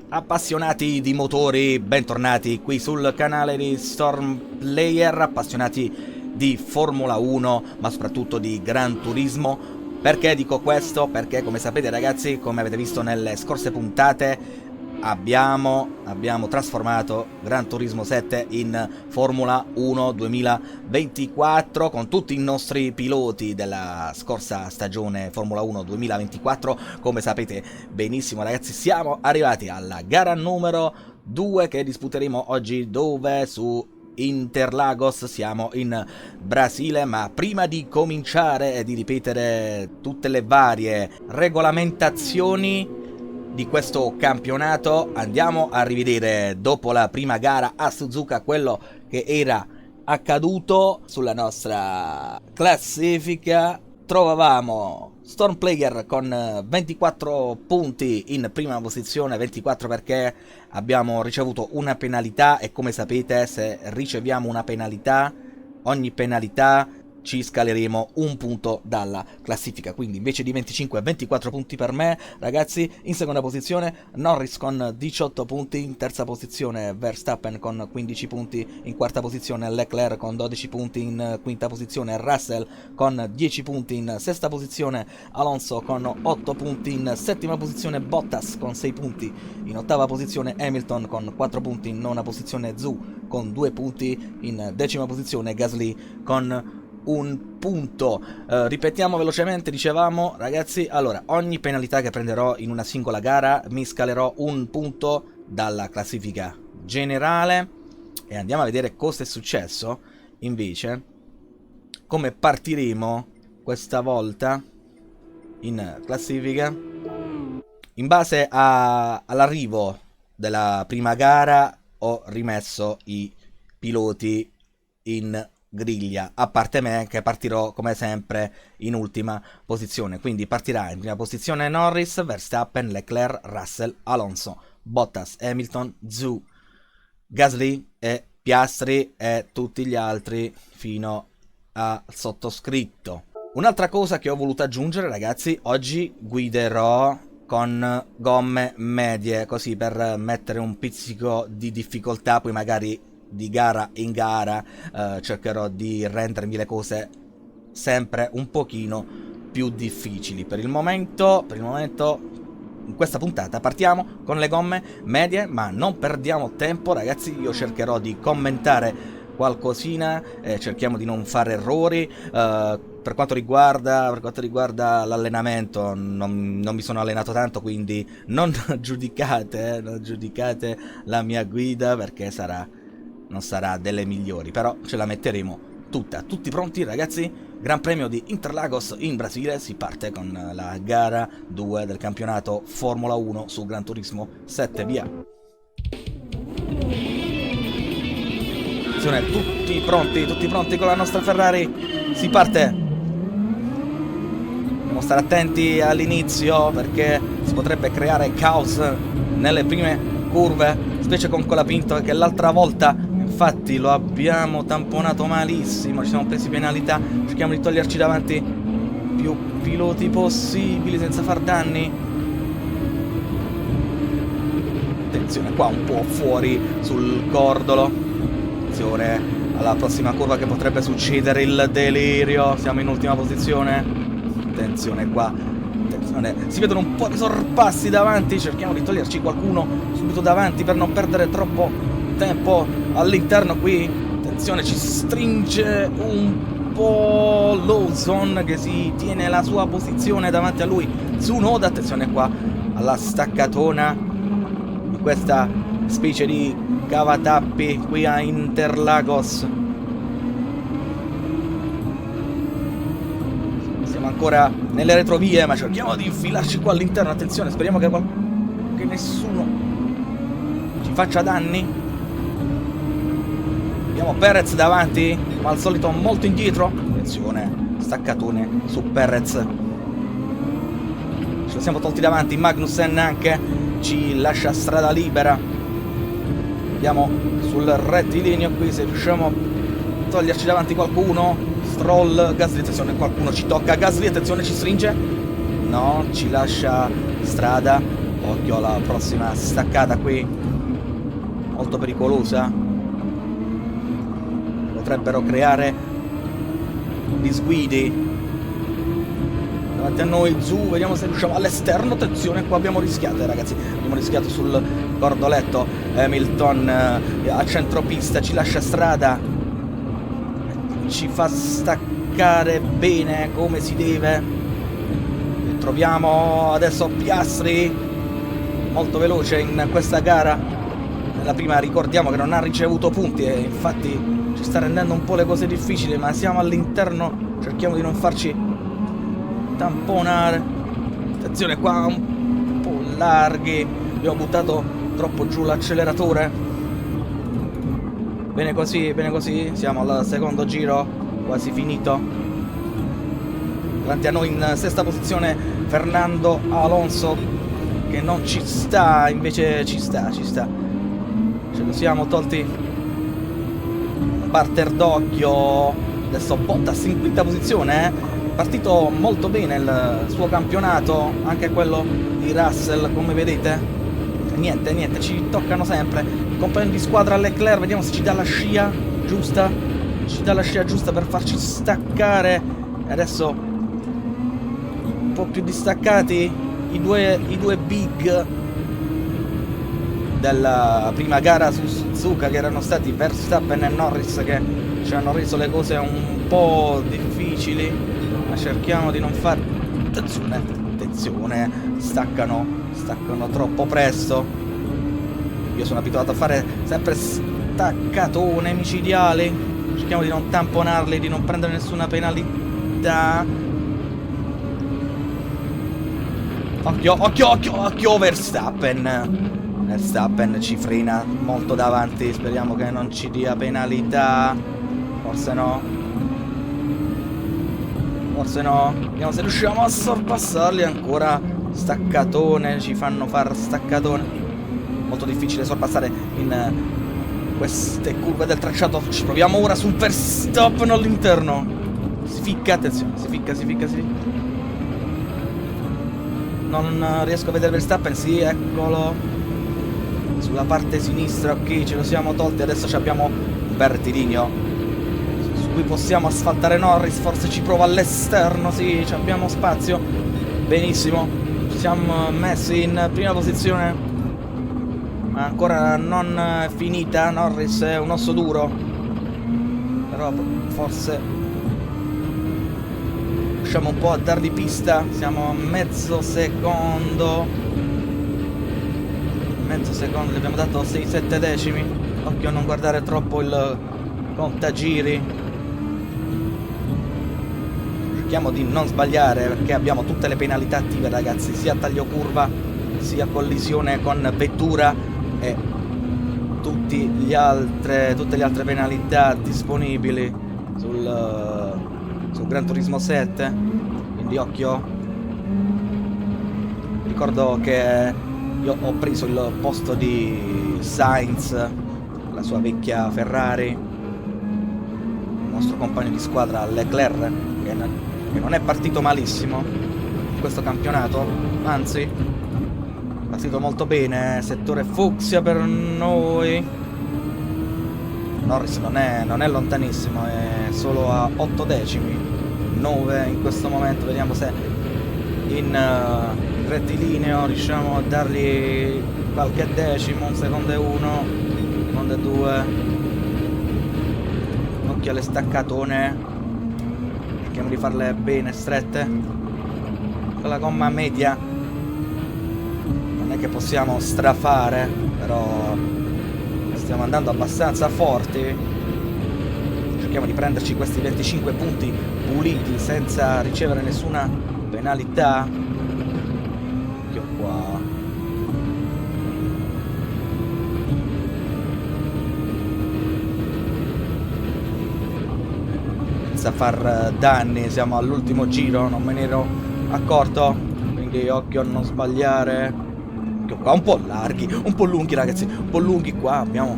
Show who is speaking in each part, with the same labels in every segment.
Speaker 1: Appassionati di motori, bentornati qui sul canale di Storm Player, appassionati di Formula 1, ma soprattutto di Gran Turismo. Perché dico questo? Perché come sapete ragazzi, come avete visto nelle scorse puntate, abbiamo trasformato Gran Turismo 7 in Formula 1 2024 con tutti i nostri piloti della scorsa stagione Formula 1 2024. Come sapete benissimo ragazzi, siamo arrivati alla gara numero 2 che disputeremo oggi, dove su Interlagos, siamo in Brasile. Ma prima di cominciare e di ripetere tutte le varie regolamentazioni di questo campionato, andiamo a rivedere, dopo la prima gara a Suzuka, quello che era accaduto sulla nostra classifica. Trovavamo Storm Player con 24 punti in prima posizione, 24 perché abbiamo ricevuto una penalità, e come sapete se riceviamo una penalità, ogni penalità ci scaleremo un punto dalla classifica, quindi invece di 25 24 punti per me ragazzi. In seconda posizione Norris con 18 punti, in terza posizione Verstappen con 15 punti, in quarta posizione Leclerc con 12 punti, in quinta posizione Russell con 10 punti, in sesta posizione Alonso con 8 punti, in settima posizione Bottas con 6 punti, in ottava posizione Hamilton con 4 punti, in nona posizione Zhou con 2 punti, in decima posizione Gasly con un punto. Ripetiamo velocemente, dicevamo ragazzi, allora ogni penalità che prenderò in una singola gara mi scalerò un punto dalla classifica generale. E andiamo a vedere cosa è successo invece, come partiremo questa volta in classifica. In base all'arrivo della prima gara ho rimesso i piloti in griglia, a parte me che partirò come sempre in ultima posizione. Quindi partirà in prima posizione Norris, Verstappen, Leclerc, Russell, Alonso, Bottas, Hamilton, Zhou, Gasly e Piastri e tutti gli altri fino al sottoscritto. Un'altra cosa che ho voluto aggiungere ragazzi, oggi guiderò con gomme medie, così per mettere un pizzico di difficoltà, poi magari di gara in gara cercherò di rendermi le cose sempre un pochino più difficili. Per il momento in questa puntata partiamo con le gomme medie, ma non perdiamo tempo ragazzi. Io cercherò di commentare qualcosina, cerchiamo di non fare errori. Per quanto riguarda l'allenamento, non mi sono allenato tanto, quindi non giudicate la mia guida, perché non sarà delle migliori, però ce la metteremo tutta. Tutti pronti ragazzi? Gran Premio di Interlagos in Brasile, si parte con la gara 2 del campionato Formula 1 su Gran Turismo 7, via. Attenzione, tutti pronti con la nostra Ferrari, si parte. Dobbiamo stare attenti all'inizio perché si potrebbe creare caos nelle prime curve, specie con Colapinto che l'altra volta infatti lo abbiamo tamponato malissimo, ci siamo presi penalità. Cerchiamo di toglierci davanti più piloti possibili senza far danni. Attenzione qua, un po' fuori sul cordolo. Attenzione alla prossima curva che potrebbe succedere il delirio. Siamo in ultima posizione. Attenzione qua, attenzione, si vedono un po' di sorpassi davanti. Cerchiamo di toglierci qualcuno subito davanti per non perdere troppo tempo all'interno qui. Attenzione, ci stringe un po' Lawson che si tiene la sua posizione davanti a lui. Tsunoda, attenzione qua alla staccatona di questa specie di cavatappi qui a Interlagos. Siamo ancora nelle retrovie, ma cerchiamo di infilarci qua all'interno. Attenzione, speriamo che nessuno ci faccia danni. Abbiamo Perez davanti, ma al solito molto indietro. Attenzione, staccatone su Perez. Ce lo siamo tolti davanti. Magnussen anche ci lascia strada libera. Andiamo sul rettilineo qui, se riusciamo a toglierci davanti qualcuno. Stroll, Gasly, attenzione, qualcuno ci tocca. Gasly, attenzione, ci stringe. No, ci lascia strada. occhio alla prossima staccata qui, molto pericolosa. Potrebbero creare disguidi davanti a noi. Zu, vediamo se riusciamo all'esterno. Attenzione, qua abbiamo rischiato, ragazzi, abbiamo rischiato sul cordoletto. Hamilton a centropista ci lascia strada, ci fa staccare bene come si deve. E troviamo adesso Piastri, molto veloce in questa gara. Nella prima ricordiamo che non ha ricevuto punti e infatti ci sta rendendo un po' le cose difficili, ma siamo all'interno, cerchiamo di non farci tamponare. Attenzione qua, un po' larghi, abbiamo buttato troppo giù l'acceleratore. Bene così, siamo al secondo giro, quasi finito. Davanti a noi in sesta posizione Fernando Alonso, che non ci sta, invece ci sta. Ce lo siamo tolti parter d'occhio. Adesso Bottas in quinta posizione, partito molto bene il suo campionato, anche quello di Russell, come vedete. Niente, ci toccano sempre. Il compagno di squadra Leclerc, vediamo se ci dà la scia giusta. Ci dà la scia giusta per farci staccare. E adesso un po' più distaccati i due big della prima gara su Suzuka, che erano stati Verstappen e Norris, che ci hanno reso le cose un po' difficili, ma cerchiamo di non fare... Attenzione, staccano troppo presto. Io sono abituato a fare sempre staccatone micidiali, cerchiamo di non tamponarli, di non prendere nessuna penalità. Occhio Verstappen ci frena molto davanti, speriamo che non ci dia penalità. Forse no, vediamo se riusciamo a sorpassarli. Ancora staccatone, ci fanno far staccatone. Molto difficile sorpassare in queste curve del tracciato. Ci proviamo ora sul Verstappen all'interno. Si ficca, attenzione, si ficca. Non riesco a vedere Verstappen, sì, eccolo. Sulla parte sinistra, ok, ce lo siamo tolti. Adesso abbiamo un bel rettilineo su cui possiamo asfaltare Norris. Forse ci prova all'esterno, sì, abbiamo spazio. Benissimo, ci siamo messi in prima posizione, ma ancora non finita. Norris è un osso duro, però forse riusciamo un po' a dargli pista. Siamo a mezzo secondo, gli abbiamo dato 6-7 decimi. Occhio a non guardare troppo il contagiri, cerchiamo di non sbagliare perché abbiamo tutte le penalità attive, ragazzi, sia taglio curva sia collisione con vettura e tutte le altre penalità disponibili sul Gran Turismo 7, quindi occhio. Ricordo che io ho preso il posto di Sainz, la sua vecchia Ferrari, il nostro compagno di squadra Leclerc, che non è partito malissimo in questo campionato, anzi è partito molto bene. Settore fucsia per noi. Norris non è lontanissimo, è solo a 8 decimi, 9 in questo momento. Vediamo se in rettilineo riusciamo a dargli qualche decimo. Un secondo e 1, un secondo e 2. Occhio alle staccatone, cerchiamo di farle bene strette con la gomma media. Non è che possiamo strafare, però stiamo andando abbastanza forti. Cerchiamo di prenderci questi 25 punti puliti senza ricevere nessuna penalità. Occhio qua. Senza far danni, siamo all'ultimo giro, non me ne ero accorto, quindi occhio a non sbagliare. Occhio qua, un po' larghi, un po' lunghi, ragazzi, un po' lunghi qua. Abbiamo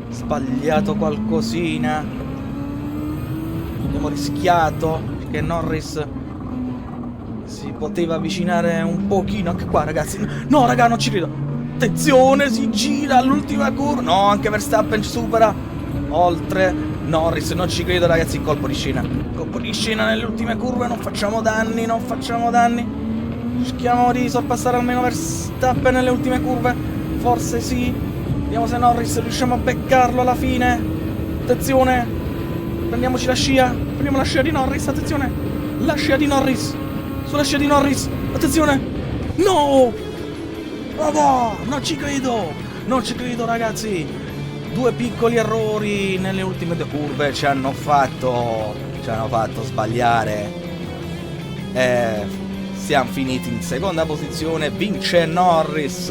Speaker 1: sbagliato qualcosina, abbiamo rischiato perché Norris Si poteva avvicinare un pochino anche qua, ragazzi. No, raga, non ci credo. Attenzione, si gira all'ultima curva. No, anche Verstappen ci supera. Oltre Norris, non ci credo, ragazzi. Colpo di scena. Colpo di scena nelle ultime curve. Non facciamo danni, non facciamo danni. Cerchiamo di sorpassare almeno Verstappen nelle ultime curve. Forse sì. Vediamo se Norris riusciamo a beccarlo alla fine. Attenzione. Prendiamoci la scia. Prendiamo la scia di Norris. Attenzione. La scia di Norris. Sulla scia di Norris. Attenzione. No. Raga, non ci credo. Non ci credo, ragazzi. Due piccoli errori nelle ultime due curve ci hanno fatto sbagliare. Siamo finiti in seconda posizione. Vince Norris.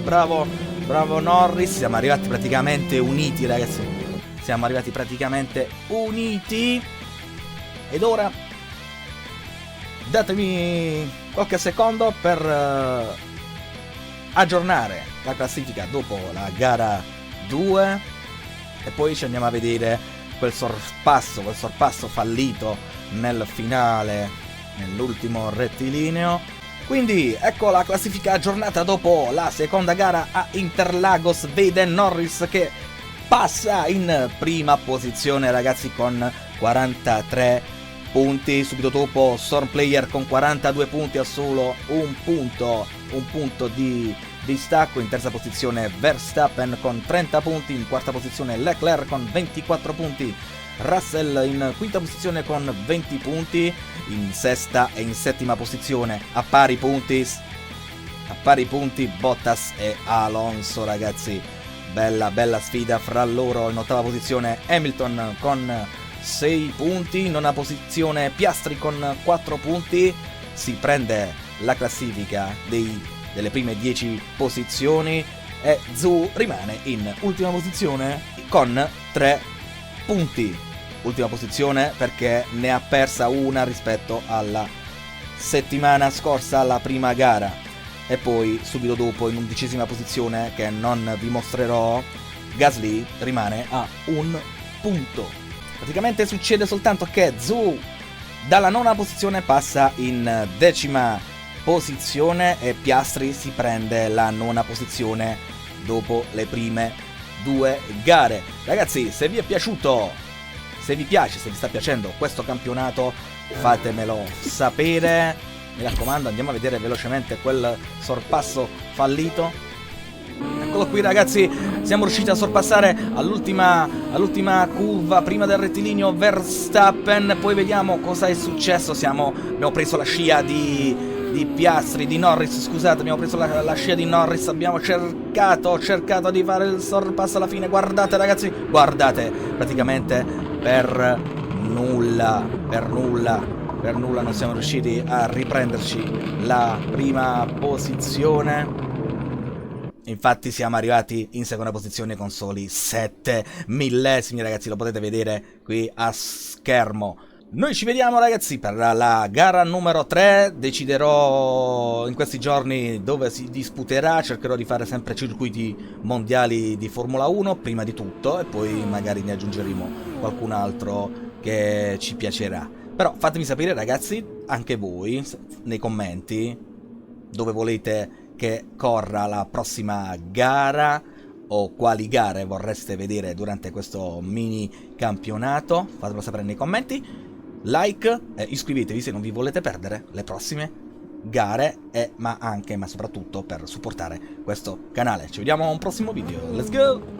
Speaker 1: Bravo Norris. Siamo arrivati praticamente uniti, ragazzi. Siamo arrivati praticamente uniti. Ed ora datemi qualche secondo per aggiornare la classifica dopo la gara 2 e poi ci andiamo a vedere quel sorpasso fallito nel finale, nell'ultimo rettilineo. Quindi ecco la classifica aggiornata dopo la seconda gara a Interlagos. Vede Norris che passa in prima posizione, ragazzi, con 43 punti. Subito dopo Storm Player con 42 punti, a solo un punto di distacco. In terza posizione Verstappen con 30 punti, in quarta posizione Leclerc con 24 punti, Russell in quinta posizione con 20 punti, in sesta e in settima posizione a pari punti Bottas e Alonso, ragazzi. Bella sfida fra loro. In ottava posizione Hamilton con 6 punti, in nona posizione Piastri con 4 punti. Si prende la classifica delle prime 10 posizioni e Zhou rimane in ultima posizione con 3 punti. Ultima posizione perché ne ha persa una rispetto alla settimana scorsa, alla prima gara. E poi subito dopo in undicesima posizione, che non vi mostrerò, Gasly rimane a un punto. Praticamente succede soltanto che Zhou dalla nona posizione passa in decima posizione e Piastri si prende la nona posizione dopo le prime due gare. Ragazzi, se vi è piaciuto, se vi sta piacendo questo campionato, fatemelo sapere. Mi raccomando, andiamo a vedere velocemente quel sorpasso fallito. Eccolo qui, ragazzi, siamo riusciti a sorpassare all'ultima curva prima del rettilineo Verstappen. Poi vediamo cosa è successo. Abbiamo preso la scia di Norris, scusate, abbiamo preso la scia di Norris. Abbiamo cercato di fare il sorpasso alla fine. Guardate, ragazzi, guardate, praticamente per nulla non siamo riusciti a riprenderci la prima posizione. Infatti siamo arrivati in seconda posizione con soli 7 millesimi, ragazzi, lo potete vedere qui a schermo. Noi ci vediamo, ragazzi, per la gara numero 3. Deciderò in questi giorni dove si disputerà. Cercherò di fare sempre circuiti mondiali di Formula 1 prima di tutto, e poi magari ne aggiungeremo qualcun altro che ci piacerà. Però fatemi sapere, ragazzi, anche voi nei commenti dove volete che corra la prossima gara o quali gare vorreste vedere durante questo mini campionato. Fatemelo sapere nei commenti. Like e iscrivetevi se non vi volete perdere le prossime gare, ma soprattutto per supportare questo canale. Ci vediamo a un prossimo video. Let's go!